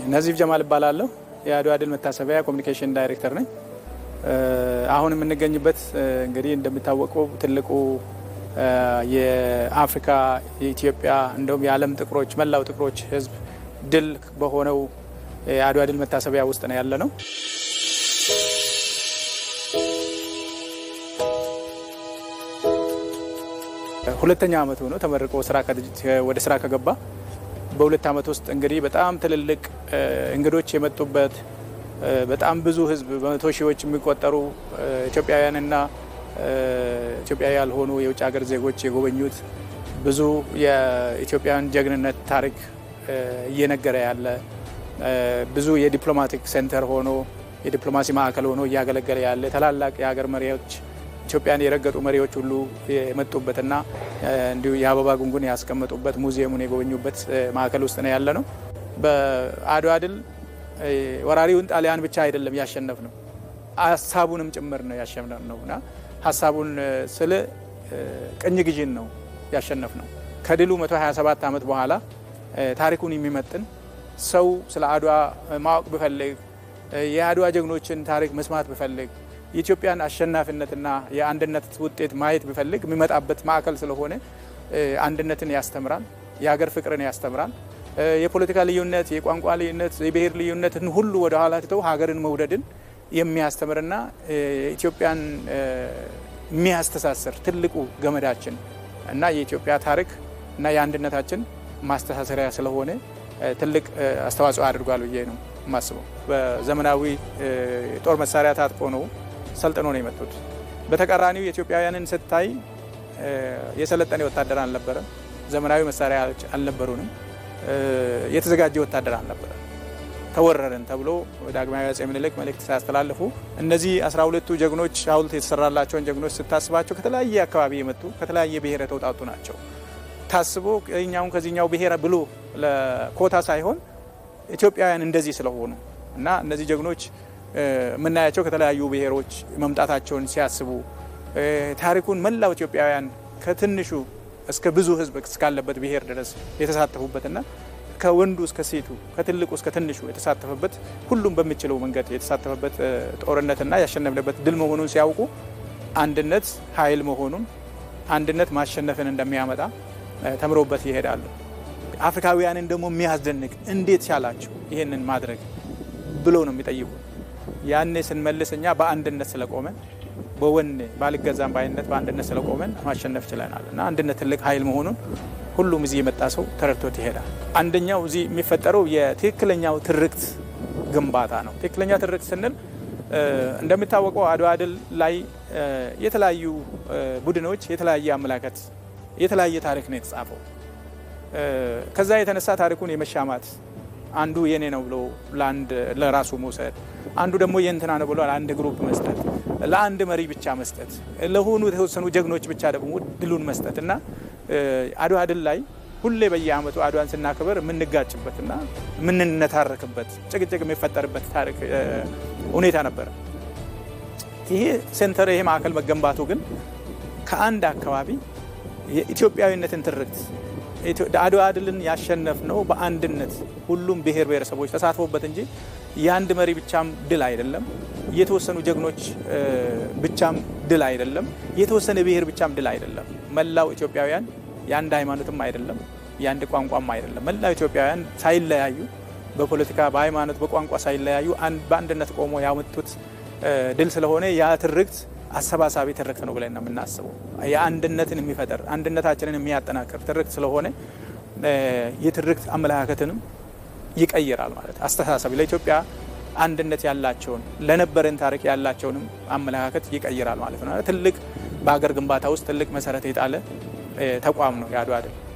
ነዚፍ ጀማል እባላለሁ። የአድዋ ድል መታሰቢያ ኮሚኒኬሽን ዳይሬክተር ነኝ። አሁን የምንገኝበት እንግዲህ እንደሚታወቀው ትልቁ የአፍሪካ የኢትዮጵያ እንደውም የዓለም ጥቁሮች መላው ጥቁሮች ሕዝብ ድል በሆነው የአድዋ ድል መታሰቢያ ውስጥ ነው ያለ ነው። ሁለተኛ ዓመቱ ነው ተመርቆ ወደ ስራ ከገባ። በሁለት ዓመት ውስጥ እንግዲህ በጣም ትልልቅ እንግዶች የመጡበት በጣም ብዙ ህዝብ በመቶ ሺዎች የሚቆጠሩ ኢትዮጵያውያንና ኢትዮጵያዊ ያልሆኑ የውጭ ሀገር ዜጎች የጎበኙት ብዙ የኢትዮጵያን ጀግንነት ታሪክ እየነገረ ያለ ብዙ የዲፕሎማቲክ ሴንተር ሆኖ የዲፕሎማሲ ማዕከል ሆኖ እያገለገለ ያለ ታላላቅ የሀገር መሪዎች ኢትዮጵያን የረገጡ መሪዎች ሁሉ የመጡበትና እንዲሁ የአበባ ጉንጉን ያስቀመጡበት ሙዚየሙን የጎበኙበት ማዕከል ውስጥ ነው ያለ ነው። በአድዋ ድል ወራሪውን ጣሊያን ብቻ አይደለም ያሸነፍ ነው፣ ሀሳቡንም ጭምር ነው ያሸነፍ ነውና ሀሳቡን ስለ ቅኝ ግዢን ነው ያሸነፍ ነው። ከድሉ 127 ዓመት በኋላ ታሪኩን የሚመጥን ሰው ስለ አድዋ ማወቅ ቢፈልግ የአድዋ ጀግኖችን ታሪክ መስማት ቢፈልግ የኢትዮጵያን አሸናፊነትና የአንድነት ውጤት ማየት ቢፈልግ የሚመጣበት ማዕከል ስለሆነ አንድነትን ያስተምራል፣ የሀገር ፍቅርን ያስተምራል። የፖለቲካ ልዩነት፣ የቋንቋ ልዩነት፣ የብሔር ልዩነትን ሁሉ ወደ ኋላ ትተው ሀገርን መውደድን የሚያስተምርና ኢትዮጵያን የሚያስተሳስር ትልቁ ገመዳችን እና የኢትዮጵያ ታሪክ እና የአንድነታችን ማስተሳሰሪያ ስለሆነ ትልቅ አስተዋጽኦ አድርጓል ብዬ ነው የማስበው። በዘመናዊ ጦር መሳሪያ ታጥቆ ነው ሰልጥኖ ነው የመጡት። በተቃራኒው የኢትዮጵያውያንን ስታይ የሰለጠነ ወታደር አልነበረም፣ ዘመናዊ መሳሪያዎች አልነበሩንም፣ የተዘጋጀ ወታደር አልነበረም። ተወረረን ተብሎ ዳግማዊ አፄ ምኒልክ መልእክት ሳያስተላልፉ እነዚህ 12ቱ ጀግኖች ሐውልት የተሰራላቸውን ጀግኖች ስታስባቸው ከተለያየ አካባቢ የመጡ ከተለያየ ብሔር የተውጣጡ ናቸው። ታስቦ እኛውን ከዚህኛው ብሔር ብሎ ለኮታ ሳይሆን ኢትዮጵያውያን እንደዚህ ስለሆኑ እና እነዚህ ጀግኖች የምናያቸው ከተለያዩ ብሔሮች መምጣታቸውን ሲያስቡ ታሪኩን መላው ኢትዮጵያውያን ከትንሹ እስከ ብዙ ሕዝብ እስካለበት ብሔር ድረስ የተሳተፉበትና ከወንዱ እስከ ሴቱ ከትልቁ እስከ ትንሹ የተሳተፈበት ሁሉም በሚችለው መንገድ የተሳተፈበት ጦርነትና ያሸነፍንበት ድል መሆኑን ሲያውቁ አንድነት ኃይል መሆኑን አንድነት ማሸነፍን እንደሚያመጣ ተምሮበት ይሄዳሉ። አፍሪካውያንን ደግሞ የሚያስደንቅ እንዴት ቻላችሁ ይሄንን ማድረግ ብሎ ነው የሚጠይቁ። ያኔ ስንመልስ እኛ በአንድነት ስለቆመን በወኔ ባልገዛም ባይነት በአንድነት ስለቆመን ማሸነፍ ችለናል እና አንድነት ትልቅ ኃይል መሆኑን ሁሉም እዚህ የመጣ ሰው ተረድቶት ይሄዳል። አንደኛው እዚህ የሚፈጠረው የትክክለኛው ትርክት ግንባታ ነው። ትክክለኛ ትርክት ስንል እንደሚታወቀው አድዋ ድል ላይ የተለያዩ ቡድኖች የተለያየ አመላከት የተለያየ ታሪክ ነው የተጻፈው። ከዛ የተነሳ ታሪኩን የመሻማት አንዱ የኔ ነው ብሎ ለራሱ መውሰድ፣ አንዱ ደግሞ የእንትና ነው ብሎ ለአንድ ግሩፕ መስጠት፣ ለአንድ መሪ ብቻ መስጠት፣ ለሆኑ የተወሰኑ ጀግኖች ብቻ ደግሞ ድሉን መስጠት እና አድዋ ድል ላይ ሁሌ በየዓመቱ አድዋን ስናከብር የምንጋጭበትና የምንነታረክበት ጭቅጭቅ የሚፈጠርበት ታሪክ ሁኔታ ነበረ። ይሄ ሴንተር ይሄ ማዕከል መገንባቱ ግን ከአንድ አካባቢ የኢትዮጵያዊነትን ትርክት አድዋ ድልን ያሸነፍነው በአንድነት ሁሉም ብሔር ብሔረሰቦች ተሳትፎበት እንጂ የአንድ መሪ ብቻም ድል አይደለም፣ የተወሰኑ ጀግኖች ብቻም ድል አይደለም፣ የተወሰነ ብሔር ብቻም ድል አይደለም። መላው ኢትዮጵያውያን የአንድ ሃይማኖትም አይደለም፣ የአንድ ቋንቋም አይደለም። መላው ኢትዮጵያውያን ሳይለያዩ በፖለቲካ በሃይማኖት በቋንቋ ሳይለያዩ በአንድነት ቆሞ ያመጡት ድል ስለሆነ ያ ትርክት አሰባሳቢ ትርክት ነው ብለን ነው የምናስበው። የአንድነትን የሚፈጠር አንድነታችንን የሚያጠናክር ትርክት ስለሆነ የትርክት አመለካከትንም ይቀይራል ማለት አስተሳሰብ ለኢትዮጵያ አንድነት ያላቸውን ለነበረን ታሪክ ያላቸውንም አመለካከት ይቀይራል ማለት ነው። ትልቅ በሀገር ግንባታ ውስጥ ትልቅ መሰረት የጣለ ተቋም ነው የአድዋ ድል።